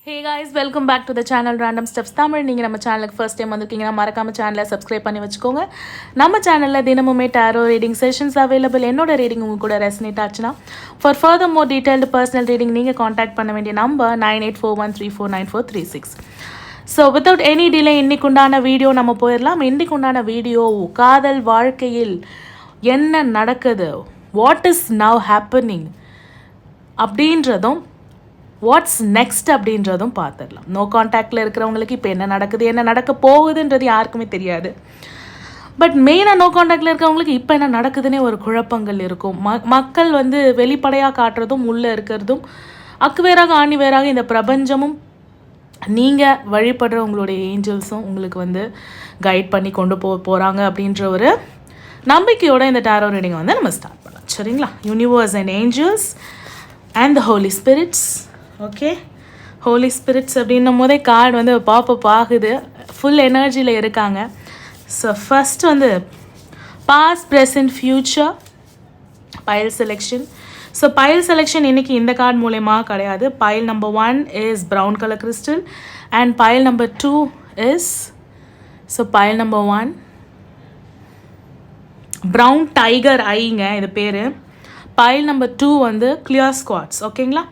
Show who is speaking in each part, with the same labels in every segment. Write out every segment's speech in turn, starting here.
Speaker 1: Hey guys, welcome back to the channel Random Stuffs Tamil. நீங்க நம்ம சேனலுக்கு first time வந்திருக்கீங்கன்னா மறக்காம சேனலை சப்ஸ்கிரைப் பண்ணி வச்சுக்கோங்க. நம்ம சேனல்ல தினமுமே tarot reading sessions available. என்னோட ரீடிங் உங்க கூட ரெசனேட் ஆச்சுனா for further more detailed personal reading நீங்க கான்டாக்ட் பண்ண வேண்டிய number 9841349436. So without any delay இன்னைக்குண்டான வீடியோ நம்ம போயிடலாம். இன்னைக்குண்டான வீடியோ காதல் வாழ்க்கையில் என்ன நடக்குது, what is now happening அப்படின்றதும் வாட்ஸ் நெக்ஸ்ட் அப்படின்றதும் பார்த்துடலாம். நோ கான்டாக்டில் இருக்கிறவங்களுக்கு இப்போ என்ன நடக்குது, என்ன நடக்க போகுதுன்றது யாருக்குமே தெரியாது. பட் மெயினாக நோ கான்டாக்டில் இருக்கிறவங்களுக்கு இப்போ என்ன நடக்குதுன்னே ஒரு குழப்பங்கள் இருக்கும். மக்கள் வெளிப்படையாக காட்டுறதும் உள்ளே இருக்கிறதும் அக்குவேராக ஆணிவேராக இந்த பிரபஞ்சமும் நீங்கள் வழிபடுற உங்களுடைய ஏஞ்சல்ஸும் உங்களுக்கு கைட் பண்ணி கொண்டு போகிறாங்க அப்படின்ற ஒரு நம்பிக்கையோட இந்த டாரோ ரீடிங்கை நம்ம ஸ்டார்ட் பண்ணலாம். சரிங்களா? Universe and angels and the holy spirits. Okay, holy spirits அப்படின்னும் போதே கார்டு பாப்பப் ஆகுது, ஃபுல் எனர்ஜியில் இருக்காங்க. So first past present future pile selection. So pile selection இன்றைக்கி இந்த கார்டு மூலயமா கிடையாது. Pile number 1 is brown colour crystal and pile number 2 is pile number 1 brown tiger ஐங்க இது பேர். Pile number 2 clear quartz. ஓகேங்களா?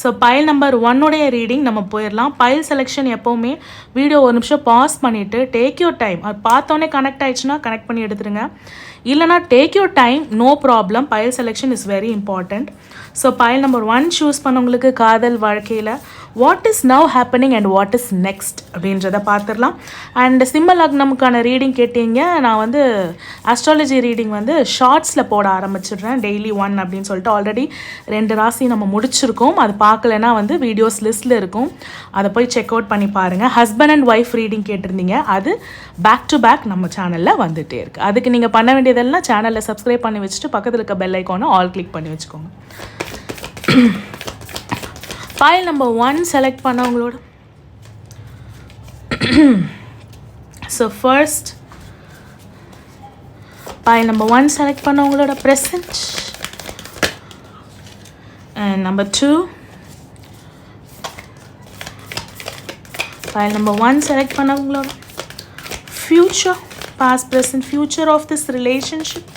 Speaker 1: ஸோ பைல் நம்பர் 1உடைய reading நம்ம போயிடலாம். பைல் செலெக்ஷன் எப்போவுமே வீடியோ ஒரு நிமிஷம் பாஸ் பண்ணிவிட்டு டேக் யூர் டைம். அது பார்த்தோன்னே கனெக்ட் ஆயிடுச்சுன்னா கனெக்ட் பண்ணி எடுத்துருங்க. இல்லைனா take your time, no problem. Pile selection is very important. So pile number 1 choose பண்ணவங்களுக்கு காதல் வாழ்க்கையில் what is now happening and what is next அப்படின்றத பார்த்துடலாம். அண்ட் சிம்ம லக்னமுக்கான ரீடிங் கேட்டீங்க. நான் ஆஸ்ட்ராலஜி ரீடிங் ஷார்ட்ஸில் போட ஆரம்பிச்சிடுறேன். டெய்லி 1 அப்படின்னு சொல்லிட்டு ஆல்ரெடி 2 ராசி நம்ம முடிச்சிருக்கோம். அது பார்க்கலன்னா வீடியோஸ் லிஸ்ட்டில் இருக்கும், அதை போய் செக் அவுட் பண்ணி பாருங்கள். ஹஸ்பண்ட் அண்ட் ஒய்ஃப் ரீடிங் கேட்டிருந்தீங்க, அது பேக் டு பேக் நம்ம சேனலில் வந்துகிட்டே இருக்குது. அதுக்கு நீங்கள் பண்ண வேண்டியதெல்லாம் சேனலில் சப்ஸ்கிரைப் பண்ணி வச்சுட்டு பக்கத்தில் இருக்க பெல் ஐக்கானை ஆல் கிளிக் பண்ணி வச்சுக்கோங்க. ஃபைல் நம்பர் 1 செலக்ட் பண்ணவங்களோட so first file number 1 select பண்ணவங்களோட present and number 2 file number 1 select பண்ணவங்களோட future, past present future of this relationship,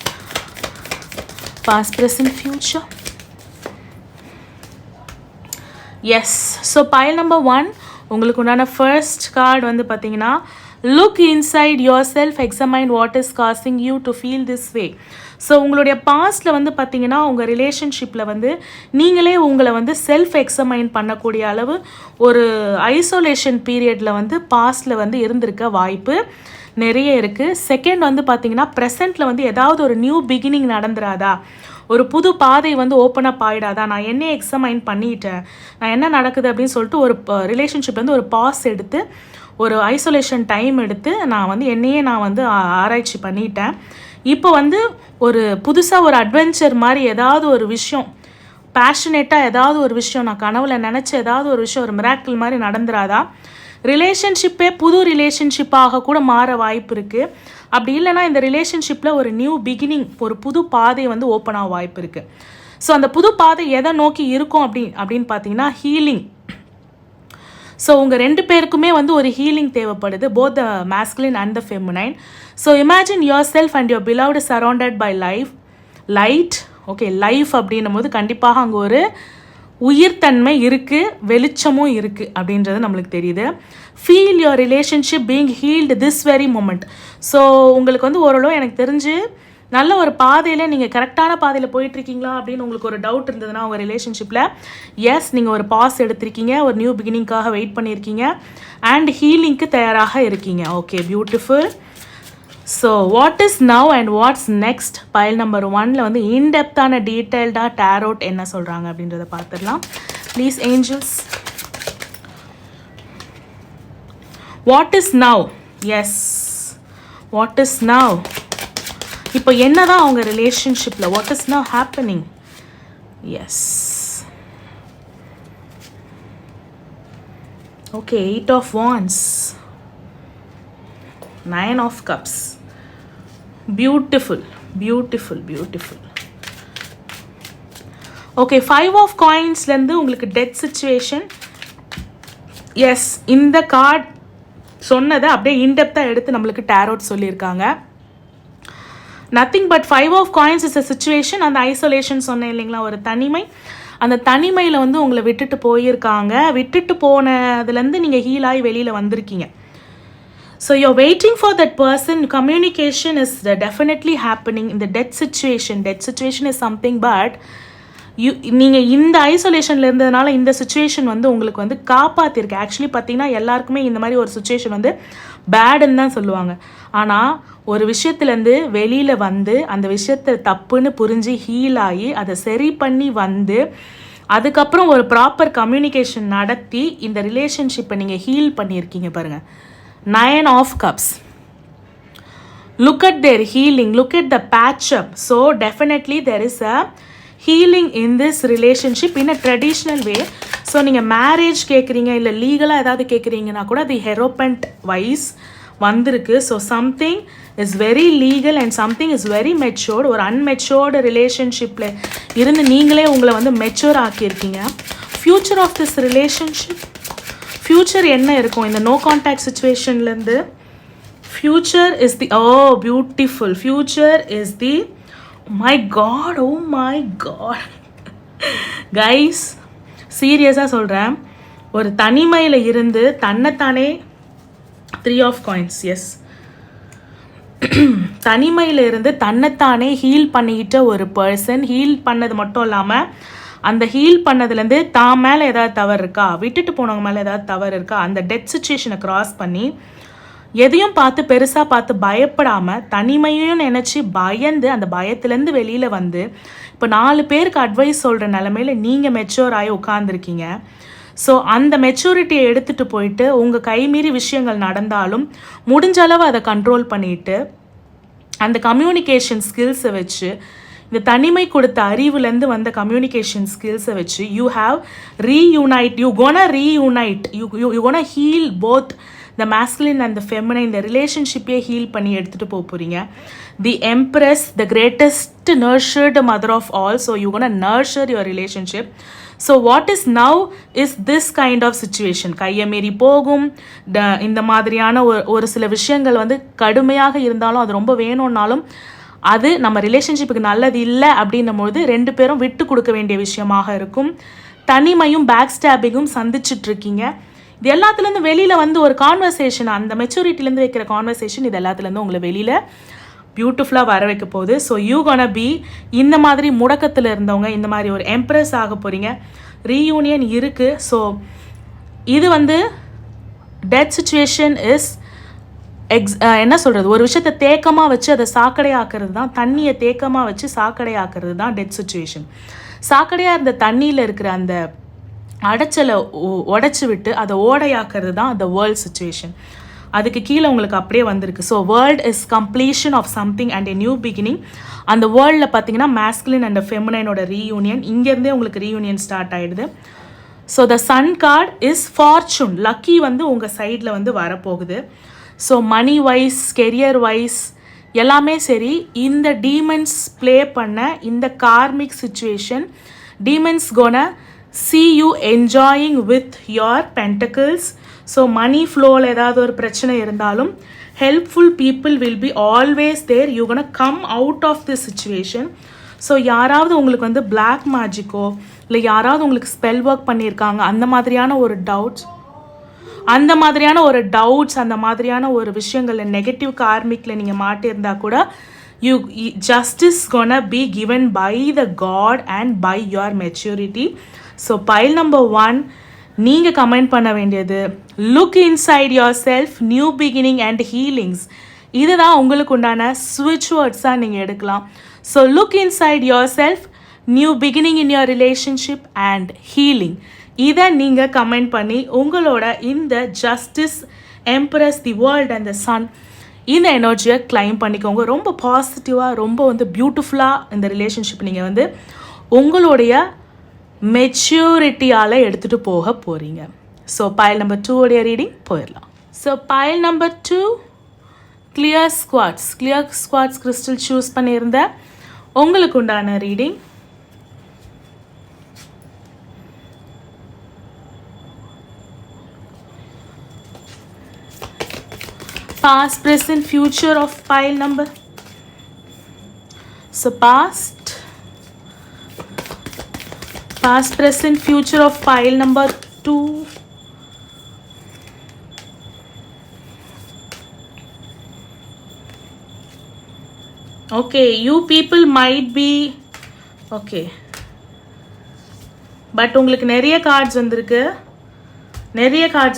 Speaker 1: past present future. Yes, so pile number 1 உங்களுக்கு உண்டான first card பார்த்தீங்கன்னா look inside your self, examine what is causing you to feel this way. So உங்களுடைய பாஸ்டில் பார்த்தீங்கன்னா உங்கள் ரிலேஷன்ஷிப்பில் நீங்களே உங்களை செல்ஃப் எக்ஸமைன் பண்ணக்கூடிய அளவு ஒரு ஐசோலேஷன் பீரியடில் பாஸ்டில் இருந்திருக்க வாய்ப்பு நிறைய இருக்குது. செகண்ட் பார்த்தீங்கன்னா ப்ரெசண்ட்டில் ஏதாவது ஒரு நியூ பிகினிங் நடந்துராதா, ஒரு புது பாதை ஓப்பன் அப் ஆகிடாதா, நான் என்ன எக்ஸமைன் பண்ணிட்டேன், நான் என்ன நடக்குது அப்படின்னு சொல்லிட்டு ஒரு ரிலேஷன்ஷிப் ஒரு பாஸ் எடுத்து ஒரு ஐசோலேஷன் டைம் எடுத்து நான் என்னையே நான் ஆராய்ச்சி பண்ணிட்டேன். இப்போ ஒரு புதுசாக ஒரு அட்வென்ச்சர் மாதிரி ஏதாவது ஒரு விஷயம், பேஷனேட்டாக ஏதாவது ஒரு விஷயம், நான் கனவுல நினச்ச ஏதாவது ஒரு விஷயம் ஒரு மிராக்கிள் மாதிரி நடந்துராதா, ரிலேஷன்ஷிப்பே புது ரிலேஷன்ஷிப்பாக கூட மாற வாய்ப்பு இருக்குது. அப்படி இல்லைனா இந்த ரிலேஷன்ஷிப்பில் ஒரு நியூ பிகினிங், ஒரு புது பாதை ஓப்பன் ஆக வாய்ப்பு இருக்குது. ஸோ அந்த புது பாதை எதை நோக்கி இருக்கும் அப்படின்னு பார்த்தீங்கன்னா ஹீலிங். ஸோ உங்கள் 2 பேருக்குமே ஒரு ஹீலிங் தேவைப்படுது, both the masculine and the feminine. So imagine yourself and your beloved surrounded by light. Okay, life அப்படின்னும் போது கண்டிப்பாக அங்கே ஒரு உயிர்த்தன்மை இருக்குது, வெளிச்சமும் இருக்குது அப்படின்றது நம்மளுக்கு தெரியுது. Feel your relationship being healed this very moment. So உங்களுக்கு ஓரளவு எனக்கு தெரிஞ்சு நல்ல ஒரு பாதையில் நீங்கள் கரெக்டான பாதையில் போயிட்டுருக்கீங்களா அப்படின்னு உங்களுக்கு ஒரு டவுட் இருந்ததுன்னா உங்கள் ரிலேஷன்ஷிப்பில், எஸ், நீங்கள் ஒரு பாஸ் எடுத்திருக்கீங்க, ஒரு நியூ பிகினிங்காக வெயிட் பண்ணியிருக்கீங்க அண்ட் ஹீலிங்க்கு தயாராக இருக்கீங்க. Okay, beautiful. So what is now and what's next pile number 1ல் இன்டெப்த்தான டீட்டெயில்டாக டேரோட் என்ன சொல்கிறாங்க அப்படின்றத பார்த்துடலாம். Please angels, what is now? Yes, what is now? இப்போ என்ன தான் அவங்க ரிலேஷன்ஷிப்பில் what is now happening? Yes, okay, 8 of Wands, 9 of Cups. Beautiful, beautiful, beautiful. Okay, 5 of Coinsலேருந்து உங்களுக்கு டெத் சிச்சுவேஷன், எஸ், இந்த கார்டு சொன்னதை அப்படியே இன்டெப்த்தாக எடுத்து நம்மளுக்கு டேரோட் சொல்லியிருக்காங்க. Nothing but 5 of coins is a situation. அந்த ஐசோலேஷன் சொன்னேன் இல்லைங்களா, ஒரு தனிமை. அந்த தனிமையில் வந்து உங்களை விட்டுட்டு போயிருக்காங்க. விட்டுட்டு போனதுலேருந்து நீங்கள் ஹீல் ஆகி வெளியில் வந்திருக்கீங்க. So you're waiting for that person. Communication is definitely happening. இந்த death situation is something. But நீங்கள் இந்த ஐசோலேஷனில் இருந்ததுனால இந்த சுச்சுவேஷன் வந்து உங்களுக்கு வந்து காப்பாற்றிருக்கு. ஆக்சுவலி பார்த்தீங்கன்னா எல்லாருக்குமே இந்த மாதிரி ஒரு சுச்சுவேஷன் வந்து பேடுன்னு தான் சொல்லுவாங்க. ஆனால் ஒரு விஷயத்துலேருந்து வெளியில் வந்து அந்த விஷயத்தை தப்புன்னு புரிஞ்சு ஹீல் ஆகி அதை சரி பண்ணி வந்து அதுக்கப்புறம் ஒரு ப்ராப்பர் கம்யூனிகேஷன் நடத்தி இந்த ரிலேஷன்ஷிப்பை நீங்கள் ஹீல் பண்ணியிருக்கீங்க பாருங்கள். 9 of Cups. Look at their healing. Look at the patch up. So definitely there is a healing in this relationship in a traditional way. So நீங்கள் மேரேஜ் கேட்குறீங்க இல்லை லீகலாக ஏதாவது கேட்குறீங்கன்னா கூட அது ஹெரோபண்ட் வைஸ் வந்திருக்கு. So something is very legal and something is very matured. ஒரு அன்மெச்சோர்டு ரிலேஷன்ஷிப்பில் இருந்து நீங்களே உங்களை வந்து மெச்சூர் ஆக்கியிருக்கீங்க. Future of this relationship, future என்ன இருக்கும் இந்த நோ கான்டாக்ட் சுச்சுவேஷன்லேருந்து? Future is the beautiful. Future is the my god guys, சீரியஸாக சொல்கிறேன். ஒரு தனிமையில் இருந்து தன்னைத்தானே 3 of coins. எஸ், தனிமையில் இருந்து தன்னைத்தானே ஹீல் பண்ணிக்கிட்ட ஒரு பர்சன். ஹீல் பண்ணது மட்டும் இல்லாமல் அந்த ஹீல் பண்ணதுலேருந்து தான் மேலே ஏதாவது தவறு இருக்கா, விட்டுட்டு போனவங்க மேலே ஏதாவது தவறு இருக்கா, அந்த டெத் சுச்சுவேஷனை க்ராஸ் பண்ணி எதையும் பார்த்து பெருசாக பார்த்து பயப்படாமல் தனிமையும் நினச்சி பயந்து அந்த பயத்துலேருந்து வெளியில் வந்து இப்போ 4 பேருக்கு அட்வைஸ் சொல்கிற நிலமையில நீங்கள் மெச்சூர் ஆகி உட்காந்துருக்கீங்க. ஸோ அந்த மெச்சூரிட்டியை எடுத்துகிட்டு போயிட்டு உங்கள் கைமீறி விஷயங்கள் நடந்தாலும் முடிஞ்ச அளவு அதை கண்ட்ரோல் பண்ணிவிட்டு அந்த கம்யூனிகேஷன் ஸ்கில்ஸை வச்சு இந்த தனிமை கொடுத்த அறிவுலேருந்து வந்த கம்யூனிகேஷன் ஸ்கில்ஸை வச்சு you gonna heal both the masculine and the feminine. இந்த ரிலேஷன்ஷிப்பே ஹீல் பண்ணி எடுத்துகிட்டு போக போகிறீங்க. The empress, the greatest nurtured mother of all. So you gonna nurture your relationship. So what is now is this kind of situation. கையை மீறி போகும் இந்த மாதிரியான ஒரு சில விஷயங்கள் வந்து கடுமையாக இருந்தாலும் அது ரொம்ப வேணும்னாலும் அது நம்ம ரிலேஷன்ஷிப்புக்கு நல்லது இல்லை அப்படின்னும்போது 2 பேரும் விட்டு கொடுக்க வேண்டிய விஷயமாக இருக்கும். தனிமையும் பேக் ஸ்டாபிங்கும் சந்திச்சிட்ருக்கீங்க. இது எல்லாத்துலேருந்து வெளியில் வந்து ஒரு கான்வர்சேஷன், அந்த மெச்சூரிட்டிலேருந்து வைக்கிற கான்வர்சேஷன் இது எல்லாத்துலேருந்து உங்களை வெளியில் பியூட்டிஃபுல்லாக வர வைக்க போகுது. ஸோ யூ கோனா பி இந்த மாதிரி முடக்கத்தில் இருந்தவங்க இந்த மாதிரி ஒரு எம்ப்ரெஸ் ஆக போகிறீங்க. ரீயூனியன் இருக்குது. ஸோ இது வந்து டெத் சுச்சுவேஷன் இஸ் என்ன சொல்கிறது, ஒரு விஷயத்தை தேக்கமாக வச்சு அதை சாக்கடையாக்குறது தான், தண்ணியை தேக்கமாக வச்சு சாக்கடையாக்குறது தான் டெத் சுச்சுவேஷன். சாக்கடையாக இருந்த தண்ணியில் இருக்கிற அந்த அடைச்சலை உடச்சி விட்டு அதை ஓடையாக்குறது தான் அந்த வேர்ல்ட் சுச்சுவேஷன். அதுக்கு கீழே உங்களுக்கு அப்படியே வந்திருக்கு. So world is completion of something and a new beginning. அந்த வேர்ல்டில் பார்த்தீங்கன்னா மேஸ்குலின் அண்ட் ஃபெமினைனோட ரீயூனியன், இங்கேருந்தே உங்களுக்கு ரீயூனியன் ஸ்டார்ட் ஆகிடுது. So the sun card is fortune. Lucky வந்து உங்கள் சைடில் வந்து வரப்போகுது. So money wise, career wise எல்லாமே சரி. இந்த டீமன்ஸ் ப்ளே பண்ண இந்த karmic situation, demons gonna see you enjoying with your pentacles. So money ஃப்ளோவில் ஏதாவது ஒரு பிரச்சனை இருந்தாலும் helpful people will be always there. You gonna come out of this situation. So யாராவது உங்களுக்கு வந்து பிளாக் மேஜிக்கோ இல்லை யாராவது உங்களுக்கு ஸ்பெல் ஒர்க் பண்ணியிருக்காங்க அந்த மாதிரியான ஒரு டவுட்ஸ், அந்த மாதிரியான ஒரு விஷயங்களில் நெகட்டிவ் கார்மிக்கில் நீங்கள் மாட்டியிருந்தா கூட justice gonna be given by the god and by your maturity. So pile number 1 நீங்கள் கமெண்ட் பண்ண வேண்டியது look inside yourself, new beginning and healings. இதுதான் உங்களுக்கு உண்டான ஸ்விட்ச் வேர்ட்ஸாக நீங்கள் எடுக்கலாம். So look inside yourself, new beginning in your relationship and healing. இதை நீங்கள் கமெண்ட் பண்ணி உங்களோட இந்த justice, embrace, the world and the sun இந்த எனர்ஜியை கிளைம் பண்ணிக்கோங்க. ரொம்ப பாசிட்டிவாக, ரொம்ப வந்து பியூட்டிஃபுல்லாக இந்த ரிலேஷன்ஷிப் நீங்கள் வந்து உங்களுடைய மெச்சூரிட்டியால் எடுத்துகிட்டு போக போகிறீங்க. ஸோ பைல் நம்பர் 2 உடைய ரீடிங் போயிடலாம். So pile number 2 clear squads crystal choose பண்ணியிருந்த உங்களுக்கு உண்டான reading. Past, present, future of pile number. So past, present, future of pile number 2. Okay, you people might be okay, but உங்களுக்கு நிறைய cards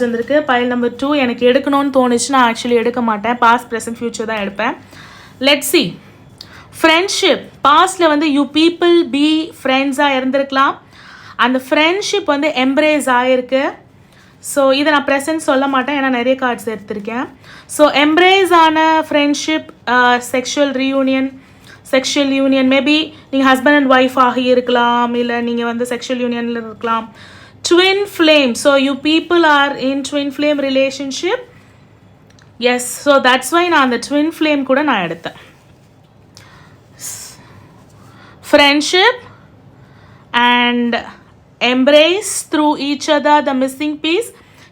Speaker 1: வந்திருக்கு, file number 2. எனக்கு எடுக்கணும்னு தோணுச்சு, நான் ஆக்சுவலி எடுக்க மாட்டேன், பாஸ்ட் ப்ரெசன்ட் ஃபியூச்சர் தான் எடுப்பேன். Let's see. ஃப்ரெண்ட்ஷிப் பாஸ்டில் வந்து யூ பீப்புள் பி ஃப்ரெண்ட்ஸாக இருந்திருக்கலாம், அந்த ஃப்ரெண்ட்ஷிப் வந்து எம்ப்ரேஸ் ஆகிருக்கு. ஸோ இதை நான் ப்ரெசன்ட் சொல்ல மாட்டேன், ஏன்னா நிறைய கார்ட்ஸ் எடுத்திருக்கேன். ஸோ எம்ப்ரேஸ் ஆன ஃப்ரெண்ட்ஷிப், செக்ஷுவல் யூனியன், மேபி நீங்கள் ஹஸ்பண்ட் அண்ட் ஒய்ஃப் ஆகி இருக்கலாம், இல்லை நீங்கள் வந்து செக்ஷுவல் யூனியனில் இருக்கலாம். Twin flame, so you people are in twin flame relationship. Yes, so that's why நான் அந்த ட்வின் ஃப்ளேம் கூட நான் எடுத்தேன். Friendship and embrace through each other the missing piece.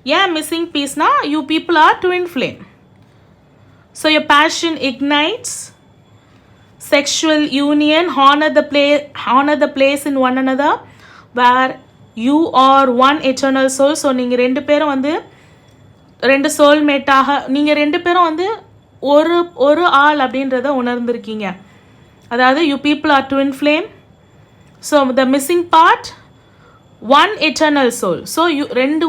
Speaker 1: Yeah, missing piece na you people are twin flame, so your passion ignites. Sexual union, honor the place in one another where you are one eternal soul. So நீங்க ரெண்டு பேரும் வந்து ரெண்டு சோல்மேட்டாக, நீங்க ரெண்டு பேரும் வந்து ஒரு ஆள் அப்படின்றத உணர்ந்திருக்கீங்க. அதாவது you people are twin flame. So the missing part, one eternal soul. So ரெண்டு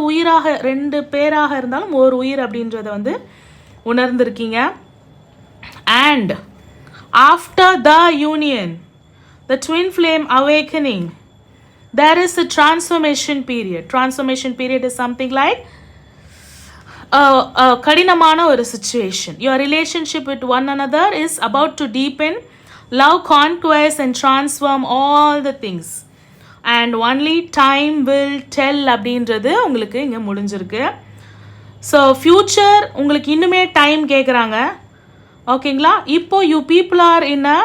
Speaker 1: பேராக இருந்தாலும் ஒரு உயிர் அப்படின்றத வந்து உணர்ந்திருக்கீங்க. And after the union, the twin flame awakening, there is a transformation period is something like கடினமான ஒரு சுச்சுவேஷன். Your relationship with one another is about to deepen, love conquers and transform all the things and only time will tell அப்படின்றது உங்களுக்கு இங்கே முடிஞ்சிருக்கு. So future உங்களுக்கு இன்னுமே time கேட்குறாங்க, ஓகேங்களா? இப்போ you people are in a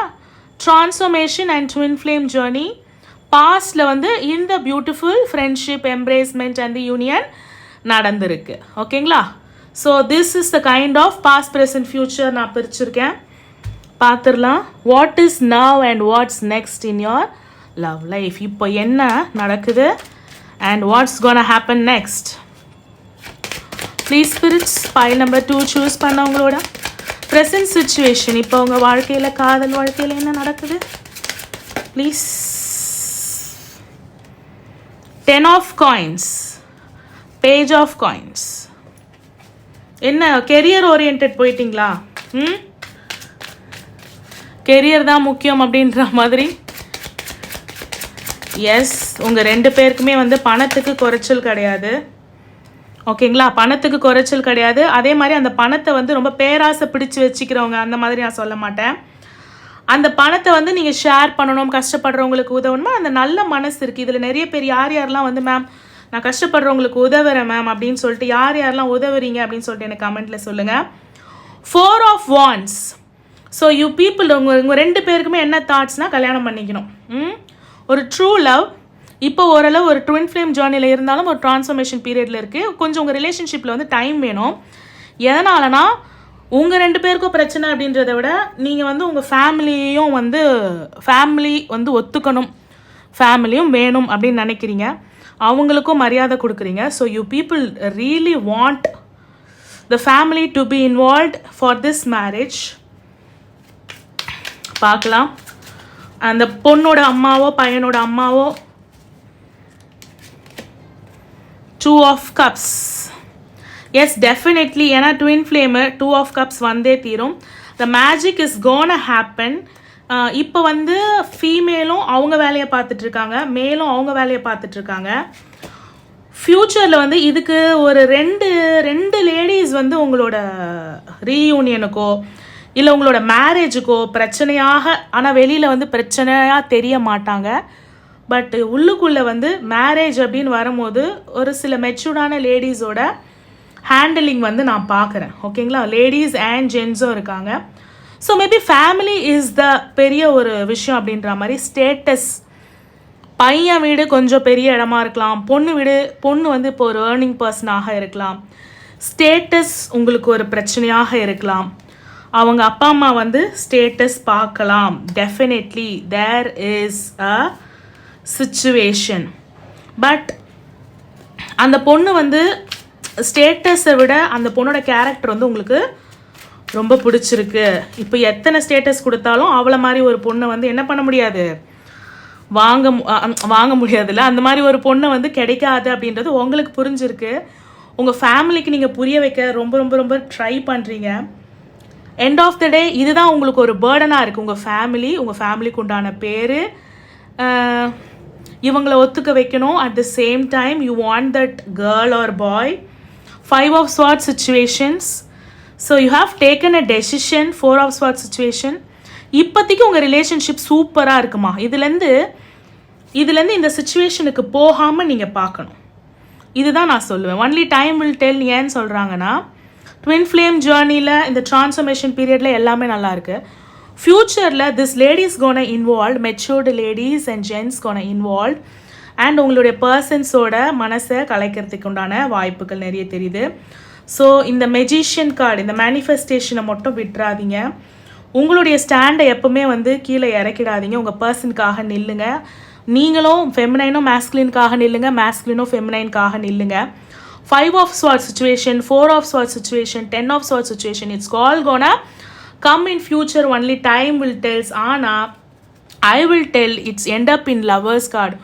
Speaker 1: transformation and twin flame journey. பாஸ்டில் வந்து இந்த beautiful friendship, embracement and the union நடந்திருக்கு, ஓகேங்களா? So this is the kind of past, present, future நான் பிரிச்சிருக்கேன். பார்த்துடலாம். What is now and what's next in your love life. இப்போ என்ன நடக்குது and what's gonna happen next? Please spirits, pile number 2 choose பண்ணவங்களோட present situation, இப்போ உங்க வாழ்க்கையில, காதல் வாழ்க்கையில என்ன நடக்குது? Please. 10 of coins, page of coins. என்ன கெரியர் ஓரியன்டட் போயிட்டீங்களா? கெரியர் தான் முக்கியம் அப்படின்ற மாதிரி. எஸ், உங்கள் ரெண்டு பேருக்குமே வந்து பணத்துக்கு குறைச்சல் கிடையாது, ஓகேங்களா? பணத்துக்கு குறைச்சல் கிடையாது. அதே மாதிரி அந்த பணத்தை வந்து ரொம்ப பேராசை பிடிச்சி வச்சுக்கிறவங்க அந்த மாதிரி நான் சொல்ல மாட்டேன். அந்த பணத்தை வந்து நீங்கள் ஷேர் பண்ணணும், கஷ்டப்படுறவங்களுக்கு உதவணுமா, அந்த நல்ல மனசு இருக்குது. இதில் நிறைய பேர் யாரெல்லாம் வந்து மேம் நான் கஷ்டப்படுறவங்களுக்கு உதவுறேன் மேம் அப்படின்னு சொல்லிட்டு யாரெல்லாம் உதவுறீங்க அப்படின்னு சொல்லிட்டு எனக்கு கமெண்ட்டில் சொல்லுங்கள். 4 of wands. So you people உங்கள் ரெண்டு பேருக்குமே என்ன தாட்ஸ்னால் கல்யாணம் பண்ணிக்கணும், ஒரு ட்ரூ லவ். இப்போ ஓரளவு ஒரு ட்வின் ஃப்ளேம் ஜேர்னியில் இருந்தாலும் ஒரு ட்ரான்ஸ்ஃபர்மேஷன் பீரியடில் இருக்குது. கொஞ்சம் உங்கள் ரிலேஷன்ஷிப்பில் வந்து டைம் வேணும். எதனாலனா உங்கள் ரெண்டு பேருக்கும் பிரச்சனை அப்படின்றத விட நீங்கள் வந்து உங்கள் ஃபேமிலி வந்து ஒத்துக்கணும், ஃபேமிலியும் வேணும் அப்படின்னு நினைக்கிறீங்க, அவங்களுக்கும் மரியாதை கொடுக்குறீங்க. So you people really want the family to be involved for this marriage. பார்க்கலாம். அந்த பொண்ணோட அம்மாவோ பையனோட அம்மாவோ 2 of cups. Yes, definitely. ஏன்னா ட்வின் ஃப்ளேமு 2 of cups வந்தே தீரும். The magic is gonna happen. இப்போ வந்து ஃபீமேலும் அவங்க வேலையை பார்த்துட்ருக்காங்க, மேலும் அவங்க வேலையை பார்த்துட்ருக்காங்க. ஃப்யூச்சரில் வந்து இதுக்கு ஒரு ரெண்டு லேடிஸ் வந்து உங்களோட ரீயூனியனுக்கோ இல்லை உங்களோட மேரேஜுக்கோ பிரச்சனையாக, ஆனால் வெளியில் வந்து பிரச்சனையாக தெரிய மாட்டாங்க. பட் உள்ளுக்குள்ளே வந்து மேரேஜ் அப்படின்னு வரும்போது ஒரு சில மெச்சூர்டான லேடிஸோட ஹேண்டிலிங் வந்து நான் பார்க்குறேன், ஓகேங்களா? லேடிஸ் அண்ட் ஜென்ஸும் இருக்காங்க. So maybe family is the பெரிய ஒரு விஷயம் அப்படின்ற மாதிரி. ஸ்டேட்டஸ், பையன் வீடு கொஞ்சம் பெரிய இடமா இருக்கலாம், பொண்ணு வந்து இப்போ ஒரு ஏர்னிங் பர்சனாக இருக்கலாம், ஸ்டேட்டஸ் உங்களுக்கு ஒரு பிரச்சனையாக இருக்கலாம். அவங்க அப்பா அம்மா வந்து ஸ்டேட்டஸ் பார்க்கலாம். Definitely there is a situation. But அந்த பொண்ணு வந்து ஸ்டேட்டஸை விட அந்த பொண்ணோட கேரக்டர் வந்து உங்களுக்கு ரொம்ப பிடிச்சிருக்கு. இப்போ எத்தனை ஸ்டேட்டஸ் கொடுத்தாலும் அவளை மாதிரி ஒரு பொண்ணை வந்து என்ன பண்ண முடியாது, வாங்க முடியாதுல்ல. அந்த மாதிரி ஒரு பொண்ணை வந்து கிடைக்காது அப்படின்றது உங்களுக்கு புரிஞ்சிருக்கு. உங்கள் ஃபேமிலிக்கு நீங்கள் புரிய வைக்க ரொம்ப ரொம்ப ரொம்ப ட்ரை பண்ணுறீங்க. எண்ட் ஆஃப் த டே இதுதான் உங்களுக்கு ஒரு பேர்டனாக இருக்குது. உங்கள் ஃபேமிலிக்கு உண்டான பேர் இவங்களை ஒத்துக்க வைக்கணும். At the same time you want that girl or boy. 5 of Swords situations. So you have taken a decision. 4 of Swords situation. இப்போதைக்கு உங்கள் ரிலேஷன்ஷிப் சூப்பராக இருக்குமா. இதுலேருந்து இந்த சுச்சுவேஷனுக்கு போகாமல் நீங்கள் பார்க்கணும். இதுதான் நான் சொல்லுவேன். Only time will del. ஏன்னு சொல்கிறாங்கன்னா ட்வின் ஃப்ளேம் ஜேர்னியில் இந்த ட்ரான்ஸ்ஃபர்மேஷன் பீரியடில் எல்லாமே நல்லா இருக்குது. ஃப்யூச்சரில் this ladies gonna involve, matured ladies and gents gonna involve. And உங்களுடைய பர்சன்ஸோட மனசை கலைக்கிறதுக்கு உண்டான வாய்ப்புகள் நிறைய தெரியுது. ஸோ இந்த மெஜிஷியன் கார்டு, இந்த மேனிஃபெஸ்டேஷனை மட்டும் விட்டுறாதீங்க. உங்களுடைய ஸ்டாண்டை எப்பவுமே வந்து கீழே இறக்கிடாதீங்க. உங்கள் பர்சனுக்காக நில்லுங்க. நீங்களும் ஃபெமினைனும் மேஸ்குலினுக்காக நில்லுங்க, மேஸ்குலினும் ஃபெமினைனுக்காக நில்லுங்க. 5 of Swords situation, 4 of Swords situation, 10 of Swords situation, it's all gonna come in future. Only time will tell. Ana I will tell it's end up in Lovers card.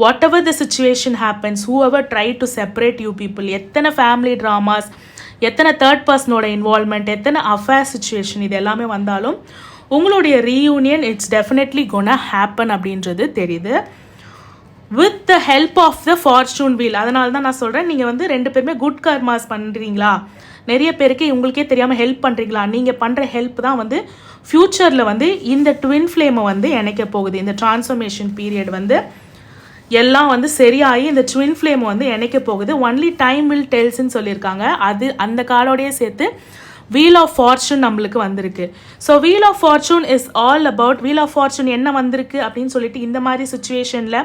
Speaker 1: Whatever the situation happens, whoever tried to separate you people, எத்தனை family dramas, எத்தனை third பர்சனோட involvement, எத்தனை affair situation, இது எல்லாமே வந்தாலும் உங்களுடைய reunion it's definitely gonna happen அப்படின்றது தெரியுது. With the help of the fortune wheel. அதனால தான் நான் சொல்கிறேன், நீங்கள் வந்து 2 பேருமே குட் கர்மாஸ் பண்ணுறீங்களா, நிறைய பேருக்கு உங்களுக்கே தெரியாமல் ஹெல்ப் பண்ணுறீங்களா. நீங்கள் பண்ணுற ஹெல்ப் தான் வந்து ஃப்யூச்சரில் வந்து இந்த ட்வின் ஃப்ளேமை வந்து இணைக்க போகுது. இந்த ட்ரான்ஸ்ஃபர்மேஷன் பீரியட் வந்து எல்லாம் வந்து சரியாகி இந்த ட்வின் ஃப்ளேம் வந்து இணைக்க போகுது. ஒன்லி டைம் வில் டெல்ஸ்ன்னு சொல்லியிருக்காங்க. அது அந்த கார்டோடையே சேர்த்து வீல் ஆஃப் ஃபார்ச்சூன் நம்மளுக்கு வந்திருக்கு. So wheel of fortune is all about, wheel of fortune என்ன வந்திருக்கு அப்படின்னு சொல்லிட்டு இந்த மாதிரி சுச்சுவேஷனில்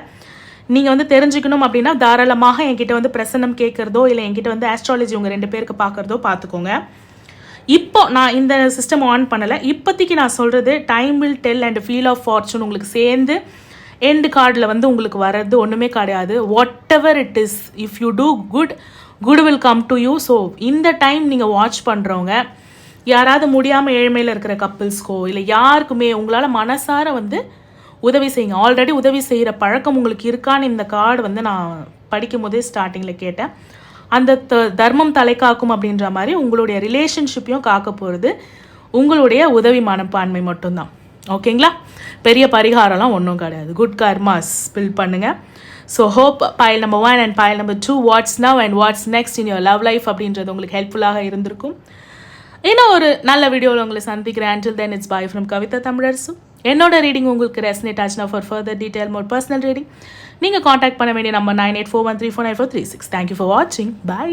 Speaker 1: நீங்கள் வந்து தெரிஞ்சுக்கணும் அப்படின்னா தாராளமாக என்கிட்ட வந்து பிரசன்னம் கேட்குறதோ இல்லை என்கிட்ட வந்து ஆஸ்ட்ராலஜி உங்கள் 2 பேருக்கு பார்க்குறதோ பார்த்துக்கோங்க. இப்போ நான் இந்த சிஸ்டம் ஆன் பண்ணலை. இப்போதைக்கு நான் சொல்கிறது time will tell and wheel of fortune உங்களுக்கு சேர்ந்து எண்டு கார்டில் வந்து உங்களுக்கு வர்றது ஒன்றுமே கிடையாது. Whatever it is, if you do good will come to you. So இந்த டைம் நீங்கள் வாட்ச் பண்ணுறவங்க, யாராவது முடியாமல் ஏழ்மையில் இருக்கிற கப்பிள்ஸ்க்கோ இல்லை யாருக்குமே உங்களால் மனசார வந்து உதவி செய்யுங்க. ஆல்ரெடி உதவி செய்கிற பழக்கம் உங்களுக்கு இருக்கான்னு இந்த கார்டு வந்து நான் படிக்கும் போதே ஸ்டார்டிங்கில் கேட்டேன். அந்த தர்மம் தலை காக்கும் அப்படின்ற மாதிரி உங்களுடைய ரிலேஷன்ஷிப்பையும் காக்க போகிறது உங்களுடைய உதவி மனப்பான்மை மட்டும்தான். ஓகேங்களா? பெரிய பரிகாரம்லாம் ஒன்றும் கிடையாது. குட் கர்மாஸ் ஸ்பில் பண்ணுங்கள். So hope pile number 1 and pile number 2 what's now and what's next in your love life அப்படின்றது உங்களுக்கு ஹெல்ப்ஃபுல்லாக இருந்திருக்கும். இன்னும் ஒரு நல்ல வீடியோவில் உங்களை சந்திக்கிறேன். Until then, it's bye from Kavitha Tamilarasu. என்னோட ரீடிங் உங்களுக்கு ரெசனேட் ஆச்சுன்னா for further detail more personal reading நீங்கள் காண்டாக்ட் பண்ண வேண்டிய நம்பர் 9841349436. தேங்க்யூ ஃபார் வாட்சிங். பை.